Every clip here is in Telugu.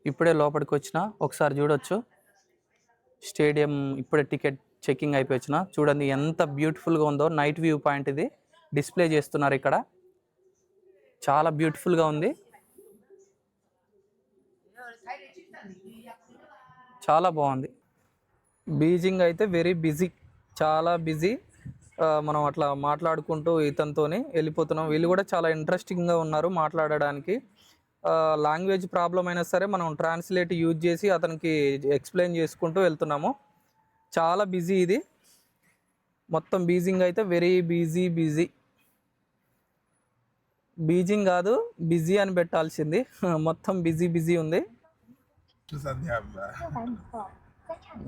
ఇప్పుడే లోపలికి వచ్చిన ఒకసారి చూడొచ్చు. స్టేడియం ఇప్పుడే టికెట్ చెకింగ్ అయిపోయి వచ్చిన. చూడండి ఎంత బ్యూటిఫుల్గా ఉందో. నైట్ వ్యూ పాయింట్ ఇది డిస్ప్లే చేస్తున్నారు ఇక్కడ. చాలా బ్యూటిఫుల్గా ఉంది, చాలా బాగుంది. బీజింగ్ అయితే వెరీ బిజీ, చాలా బిజీ. మనం అట్లా మాట్లాడుకుంటూ ఇతనితోని వెళ్ళిపోతున్నాం. వీళ్ళు కూడా చాలా ఇంట్రెస్టింగ్గా ఉన్నారు మాట్లాడడానికి. లాంగ్వేజ్ ప్రాబ్లం అయినా సరే మనం ట్రాన్స్లేట్ యూజ్ చేసి అతనికి ఎక్స్ప్లెయిన్ చేసుకుంటూ వెళ్తున్నాము. చాలా బిజీ ఇది మొత్తం. బీజింగ్ అయితే వెరీ బిజీ. బీజింగ్ కాదు బిజీ అని పెట్టాల్సింది. మొత్తం బిజీ ఉంది.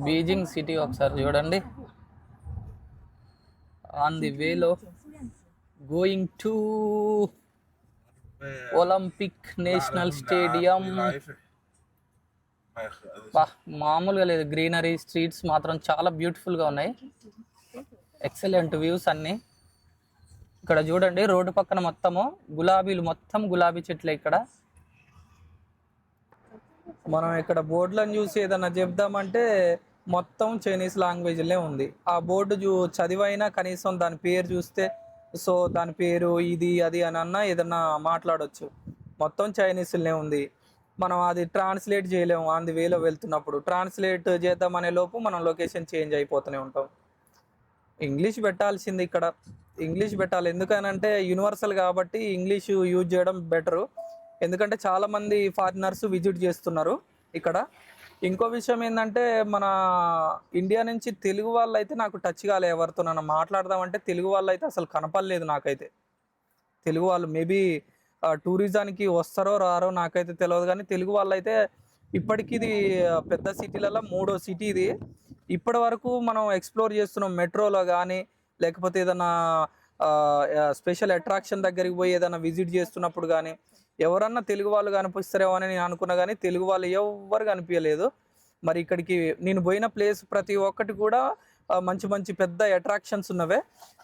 బీజింగ్ సిటీ ఒకసారి చూడండి. ఆన్ ది వేలో going to Olympic national stadium. మామూలుగా లేదు, గ్రీనరీ, స్ట్రీట్స్ మాత్రం చాలా బ్యూటిఫుల్గా ఉన్నాయి. ఎక్సలెంట్ వ్యూస్ అన్నీ. ఇక్కడ చూడండి రోడ్డు పక్కన మొత్తము గులాబీలు, మొత్తం గులాబీ చెట్లే ఇక్కడ. మనం ఇక్కడ బోర్డులను చూసి ఏదన్నా చెప్దామంటే మొత్తం చైనీస్ లాంగ్వేజ్లే ఉంది. ఆ బోర్డు చదివైనా కనీసం దాని పేరు చూస్తే సో దాని పేరు ఇది అది అని అన్నా ఏదన్నా మాట్లాడవచ్చు. మొత్తం చైనీస్లనే ఉంది. మనం అది ట్రాన్స్లేట్ చేయలేము. ఆన్ ది వేలో వెళ్తున్నప్పుడు ట్రాన్స్లేట్ చేద్దామనే లోపు మనం లొకేషన్ చేంజ్ అయిపోతూనే ఉంటాం. ఇంగ్లీష్ పెట్టాల్సింది ఇక్కడ, ఇంగ్లీష్ పెట్టాలి. ఎందుకనంటే యూనివర్సల్ కాబట్టి ఇంగ్లీష్ యూజ్ చేయడం బెటరు. ఎందుకంటే చాలామంది ఫారినర్స్ విజిట్ చేస్తున్నారు ఇక్కడ. ఇంకో విషయం ఏంటంటే మన ఇండియా నుంచి తెలుగు వాళ్ళు అయితే నాకు టచ్ కాలే. ఎవరితో నన్ను మాట్లాడదామంటే తెలుగు వాళ్ళు అయితే అసలు కనపడలేదు నాకైతే. తెలుగు వాళ్ళు మేబీ టూరిజానికి వస్తారో రారో నాకైతే తెలియదు, కానీ తెలుగు వాళ్ళు అయితే ఇప్పటికీ ఇది పెద్ద సిటీలలో 3వ సిటీ ఇది. ఇప్పటి వరకు మనం ఎక్స్ప్లోర్ చేస్తున్నాం మెట్రోలో కానీ, లేకపోతే ఏదైనా స్పెషల్ అట్రాక్షన్ దగ్గరికి పోయి ఏదైనా విజిట్ చేస్తున్నప్పుడు కానీ ఎవరన్నా తెలుగు వాళ్ళు కనిపిస్తారేమో అని నేను అనుకున్నా, కానీ తెలుగు వాళ్ళు ఎవ్వరు కనిపించలేదు. మరి ఇక్కడికి నేను పోయిన ప్లేస్ ప్రతి ఒక్కటి కూడా మంచి మంచి పెద్ద అట్రాక్షన్స్ ఉన్నవే.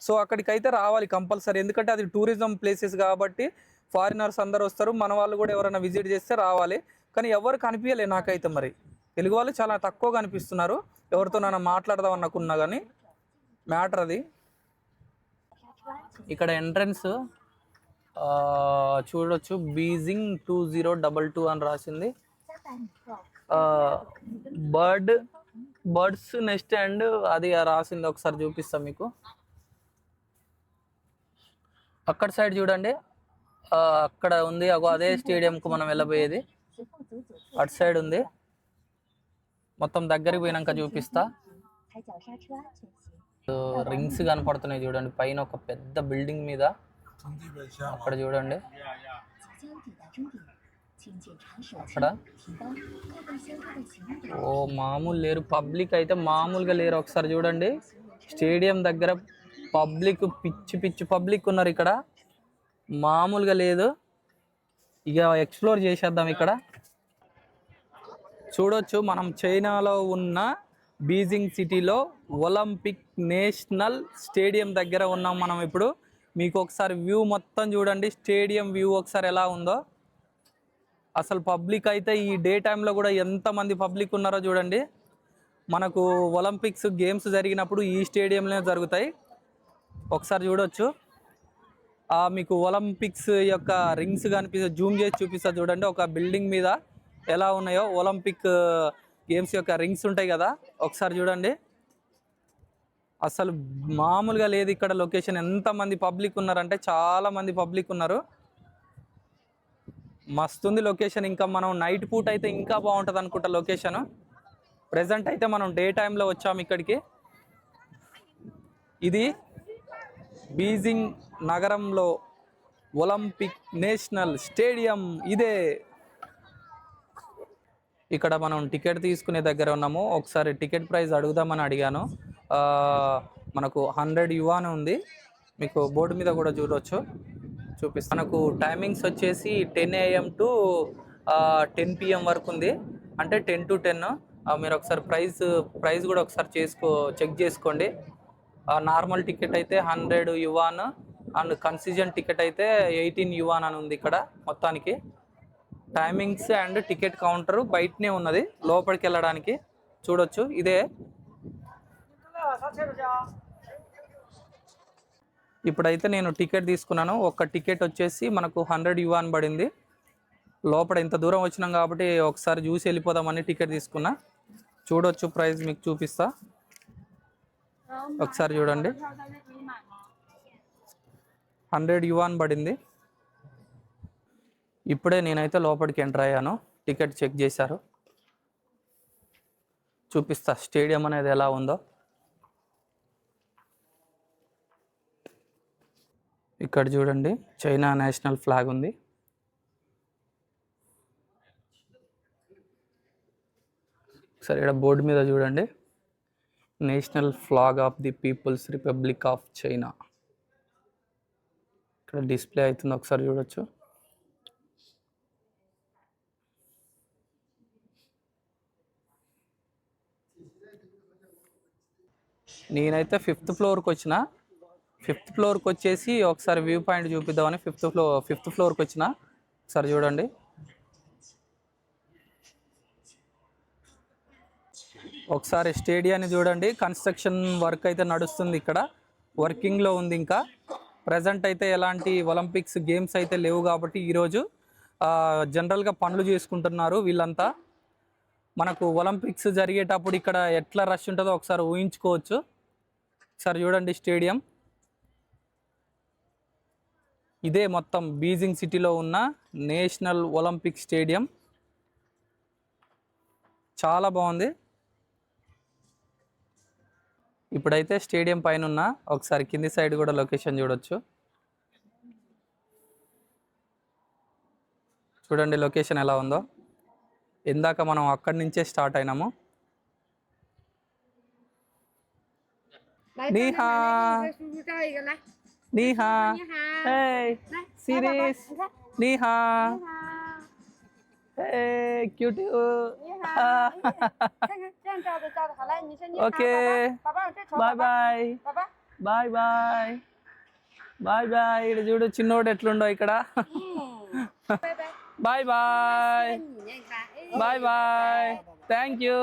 సో అక్కడికైతే రావాలి కంపల్సరీ, ఎందుకంటే అది టూరిజం ప్లేసెస్ కాబట్టి ఫారినర్స్ అందరు వస్తారు. మన వాళ్ళు కూడా ఎవరైనా విజిట్ చేస్తే రావాలి, కానీ ఎవరు కనిపించలే నాకైతే. మరి తెలుగు వాళ్ళు చాలా తక్కువ కనిపిస్తున్నారు. ఎవరితో నన్ను మాట్లాడదాం అనుకున్నా కానీ మ్యాటర్ అది. ఇక్కడ ఎంట్రన్స్ చూడొచ్చు, బీజింగ్ 2022 అని రాసింది. బర్డ్స్ నెస్ట్ అండ్ అది రాసింది. ఒకసారి చూపిస్తాం మీకు. అక్కడ సైడ్ చూడండి, అక్కడ ఉంది అదే స్టేడియంకు మనం వెళ్ళబోయేది. అటు సైడ్ ఉంది. మొత్తం దగ్గరికి పోయినాక చూపిస్తా. రింగ్స్ కనపడుతున్నాయి చూడండి పైన ఒక పెద్ద బిల్డింగ్ మీద. అక్కడ చూడండి, అక్కడ ఓ మామూలు లేరు, పబ్లిక్ అయితే మామూలుగా లేరు. ఒకసారి చూడండి స్టేడియం దగ్గర పబ్లిక్ పిచ్చి పబ్లిక్ ఉన్నారు ఇక్కడ, మామూలుగా లేదు. ఇక ఎక్స్ప్లోర్ చేసేద్దాం. ఇక్కడ చూడొచ్చు మనం చైనాలో ఉన్న బీజింగ్ సిటీలో ఒలింపిక్ నేషనల్ స్టేడియం దగ్గర ఉన్నాం మనం ఇప్పుడు. మీకు ఒకసారి వ్యూ మొత్తం చూడండి, స్టేడియం వ్యూ ఒకసారి ఎలా ఉందో. అసలు పబ్లిక్ అయితే ఈ డే టైంలో కూడా ఎంతమంది పబ్లిక్ ఉన్నారో చూడండి. మనకు ఒలింపిక్స్ గేమ్స్ జరిగినప్పుడు ఈ స్టేడియంలోనే జరుగుతాయి. ఒకసారి చూడొచ్చు. మీకు ఒలింపిక్స్ యొక్క రింగ్స్ కనిపిస్తే జూమ్ చేసి చూపిస్తా చూడండి. ఒక బిల్డింగ్ మీద ఎలా ఉన్నాయో ఒలింపిక్ గేమ్స్ యొక్క రింగ్స్ ఉంటాయి కదా, ఒకసారి చూడండి. అసలు మామూలుగా లేదు ఇక్కడ లొకేషన్. ఎంతమంది పబ్లిక్ ఉన్నారంటే చాలా మంది పబ్లిక్ ఉన్నారు. మస్తుంది లొకేషన్. ఇంకా మనం నైట్ పూట అయితే ఇంకా బాగుంటుంది అనుకుంటా లొకేషన్. ప్రెజెంట్ అయితే మనం డే టైంలో వచ్చాము ఇక్కడికి. ఇది బీజింగ్ నగరంలో ఒలింపిక్ నేషనల్ స్టేడియం ఇదే. ఇక్కడ మనం టికెట్ తీసుకునే దగ్గర ఉన్నాము. ఒకసారి టికెట్ ప్రైస్ అడుగుదామని అడిగాను. మనకు 100 యువాన్ ఉంది. మీకు బోర్డు మీద కూడా చూపిస్తాను. మనకు టైమింగ్స్ వచ్చేసి 10 AM టు 10 PM వరకు ఉంది. అంటే 10 to 10. మీరు ఒకసారి ప్రైస్ కూడా ఒకసారి చెక్ చేసుకోండి. నార్మల్ టికెట్ అయితే 100 యువాన్ అండ్ కన్సెషన్ టికెట్ అయితే 18 యువాన్ అని ఉంది ఇక్కడ మొత్తానికి. టైమింగ్స్ అండ్ టికెట్ కౌంటర్ బయటనే ఉన్నది, లోపలికి వెళ్ళడానికి చూడొచ్చు. ఇదే ఇప్పుడైతే నేను టికెట్ తీసుకున్నాను. ఒక టికెట్ వచ్చేసి మనకు 100 యువాన్ పడింది. లోపల ఇంత దూరం వచ్చినాం కాబట్టి ఒకసారి చూసి వెళ్ళిపోదామని టికెట్ తీసుకున్నా. చూడొచ్చు, ప్రైస్ మీకు చూపిస్తా, ఒకసారి చూడండి. 100 యువాన్ పడింది. ఇప్పుడే నేనైతే లోపలికి ఎంటర్ అయ్యాను, టికెట్ చెక్ చేశారు. చూపిస్తా స్టేడియం అనేది ఎలా ఉందో. ఇక్కడ చూడండి, చైనా నేషనల్ ఫ్లాగ్ ఉంది. సరే, ఇక్కడ బోర్డు మీద చూడండి, national flag of the People's Republic of China. ఇక్కడ డిస్ప్లే అవుతుంది, ఒకసారి చూడొచ్చు. నేనైతే 5th ఫ్లోర్కి వచ్చిన. 5th ఫ్లోర్కి వచ్చేసి ఒకసారి వ్యూ పాయింట్ చూపిద్దామని 5th ఫ్లోర్కి వచ్చిన. ఒకసారి చూడండి. ఒకసారి స్టేడియాన్ని చూడండి, కన్స్ట్రక్షన్ వర్క్ అయితే నడుస్తుంది, ఇక్కడ వర్కింగ్లో ఉంది. ఇంకా ప్రజెంట్ అయితే ఎలాంటి ఒలింపిక్స్ గేమ్స్ అయితే లేవు కాబట్టి ఈరోజు జనరల్గా పనులు చేసుకుంటున్నారు వీళ్ళంతా. మనకు ఒలింపిక్స్ జరిగేటప్పుడు ఇక్కడ ఎట్లా రష్ ఉంటుందో ఒకసారి ఊహించుకోవచ్చు. ఒకసారి చూడండి స్టేడియం. ఇదే మొత్తం బీజింగ్ సిటీలో ఉన్న నేషనల్ ఒలింపిక్ స్టేడియం. చాలా బాగుంది. ఇప్పుడైతే స్టేడియం పైన ఉన్న ఒకసారి కింది సైడ్ కూడా లొకేషన్ చూడొచ్చు. చూడండి లొకేషన్ ఎలా ఉందో. ఇందాక మనం అక్కడి నుంచే స్టార్ట్ అయినాము. నీహా నీహా హే సిరీస్ నీహా hey cute. Okay bye bye bye bye bye bye. ఇక్కడ చూడు చిన్నోడు ఎట్లుండో ఇక్కడ. Bye bye bye bye, thank you.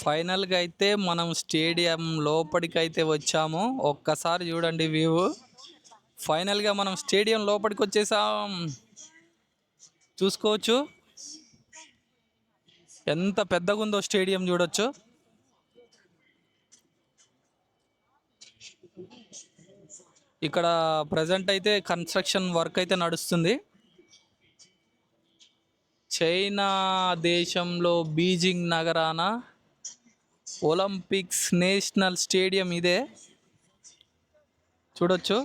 ఫైనల్గా అయితే మనం స్టేడియం లోపలికి అయితే వచ్చాము. ఒక్కసారి చూడండి వ్యూ. ఫైనల్గా మనం స్టేడియం లోపలికి వచ్చేసాం, చూసుకోవచ్చు ఎంత పెద్దగా ఉందో స్టేడియం చూడొచ్చు. ఇక్కడ ప్రజెంట్ అయితే కన్స్ట్రక్షన్ వర్క్ అయితే నడుస్తుంది. చైనా దేశంలో బీజింగ్ నగరాన ఒలింపిక్స్ నేషనల్ స్టేడియం ఇదే, చూడొచ్చు.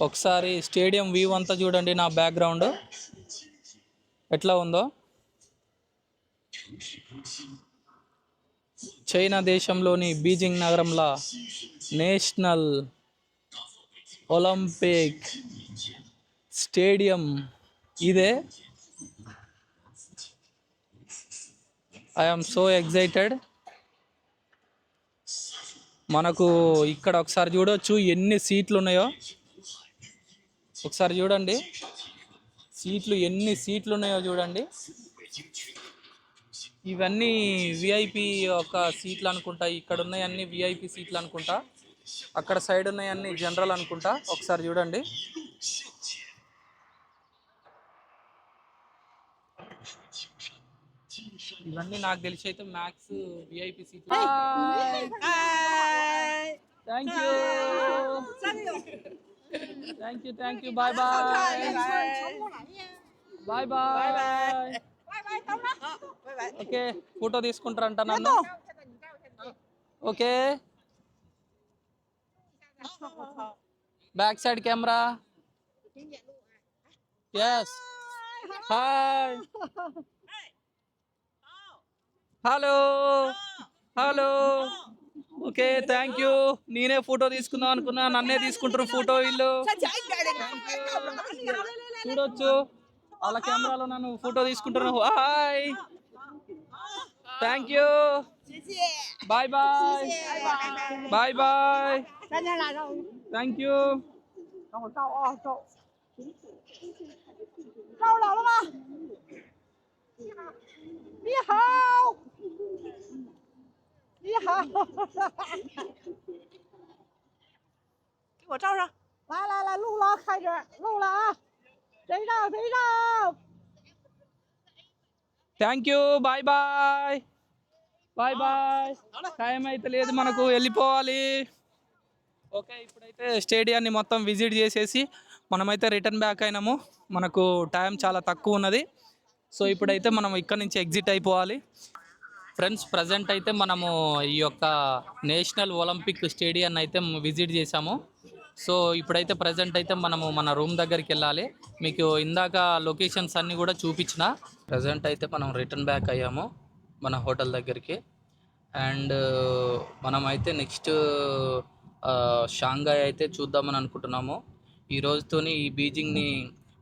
ఒకసారి స్టేడియం వ్యూ అంతా చూడండి, నా బ్యాక్గ్రౌండ్ ఎట్లా ఉందో. చైనా దేశంలోని బీజింగ్ నగరంలో నేషనల్ ఒలింపిక్ స్టేడియం ఇదే. I am so excited. మనకు ఇక్కడ ఒకసారి చూడవచ్చు ఎన్ని సీట్లు ఉన్నాయో. ఒకసారి చూడండి సీట్లు, ఎన్ని సీట్లు ఉన్నాయో చూడండి. ఇవన్నీ విఐపి ఒక సీట్లు అనుకుంటా. ఇక్కడ ఉన్నాయన్నీ విఐపి సీట్లు అనుకుంటా. అక్కడ సైడ్ ఉన్నాయన్నీ జనరల్ అనుకుంటా. ఒకసారి చూడండి. ఇవన్నీ నాకు తెలిసి అయితే మ్యాక్స్ విఐపి సీట్లు. Thank you thank you thank you. Bye bye bye bye. Okay, photo తీసుకుంటారంట నన్ను. Okay, back side camera. Yes, hi, hello hello. Okay, thank you. నేనే ఫోటో తీసుకుందాం అనుకున్నా, నన్నే తీసుకుంటారు ఫోటో వీళ్ళు. చూడొచ్చు వాళ్ళ కెమెరాలో నన్ను ఫోటో తీసుకుంటారు. Hi, thank you, bye bye bye bye, thank you. 让我照啊照，照了吗？你好，你好，给我照上。来，录了，开始录了啊！谁照？థ్యాంక్ you, bye bye bye bye. Time అయితే లేదు, మనకు వెళ్ళిపోవాలి. ఓకే, ఇప్పుడైతే స్టేడియాన్ని మొత్తం విజిట్ చేసేసి మనమైతే రిటర్న్ బ్యాక్ అయినాము. మనకు టైం చాలా తక్కువ ఉన్నది. సో ఇప్పుడైతే మనం ఇక్కడ నుంచి ఎగ్జిట్ అయిపోవాలి. ఫ్రెండ్స్, ప్రజెంట్ అయితే మనము ఈ యొక్క నేషనల్ ఒలింపిక్ స్టేడియాన్ని అయితే విజిట్ చేసాము. సో ఇప్పుడైతే ప్రజెంట్ అయితే మనము మన రూమ్ దగ్గరికి వెళ్ళాలి. మీకు ఇందాక లొకేషన్స్ అన్నీ కూడా చూపించిన. ప్రజెంట్ అయితే మనం రిటర్న్ బ్యాక్ అయ్యాము మన హోటల్ దగ్గరికి. అండ్ మనమైతే నెక్స్ట్ షాంఘాయ్ అయితే చూద్దామని అనుకుంటున్నాము. ఈ రోజుతోని ఈ బీజింగ్ని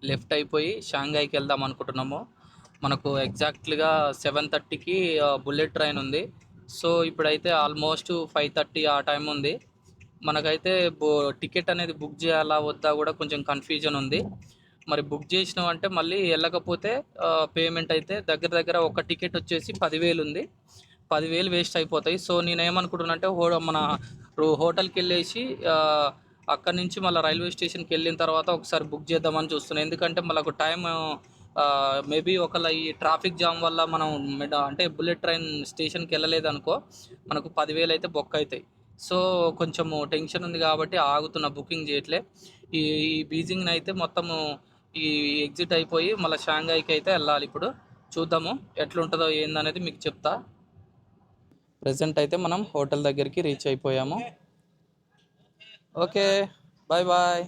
లెఫ్ట్ అయిపోయి షాంఘాయ్కి వెళ్దాం అనుకుంటున్నాము. మనకు ఎగ్జాక్ట్లీగా 7:30కి బుల్లెట్ ట్రైన్ ఉంది. సో ఇప్పుడైతే ఆల్మోస్ట్ 5:30 ఆ టైం ఉంది. మనకైతే టికెట్ అనేది బుక్ చేయాలా వద్దా కూడా కొంచెం కన్ఫ్యూజన్ ఉంది. మరి బుక్ చేసినామంటే మళ్ళీ వెళ్ళకపోతే పేమెంట్ అయితే దగ్గర ఒక టికెట్ వచ్చేసి 10,000 ఉంది. 10,000 వేస్ట్ అయిపోతాయి. సో నేనేమనుకుంటున్నానంటే మన హోటల్కి వెళ్ళేసి అక్కడి నుంచి మళ్ళీ రైల్వే స్టేషన్కి వెళ్ళిన తర్వాత ఒకసారి బుక్ చేద్దామని చూస్తున్నాను. ఎందుకంటే మనకు టైం మేబీ ఒకవేళ ఈ ట్రాఫిక్ జామ్ వల్ల మనం అంటే బుల్లెట్ ట్రైన్ స్టేషన్కి వెళ్ళలేదు అనుకో, మనకు 10,000 అయితే బొక్క అవుతాయి. సో కొంచెము టెన్షన్ ఉంది కాబట్టి ఆగుతున్న, బుకింగ్ చేయట్లే. ఈ బీజింగ్ని అయితే మొత్తము ఈ ఎగ్జిట్ అయిపోయి మళ్ళీ షాంఘాయ్కి అయితే వెళ్ళాలి. ఇప్పుడు చూద్దాము ఎట్లుంటుందో ఏందనేది మీకు చెప్తా. ప్రజెంట్ అయితే మనం హోటల్ దగ్గరికి రీచ్ అయిపోయాము. Okay, bye bye.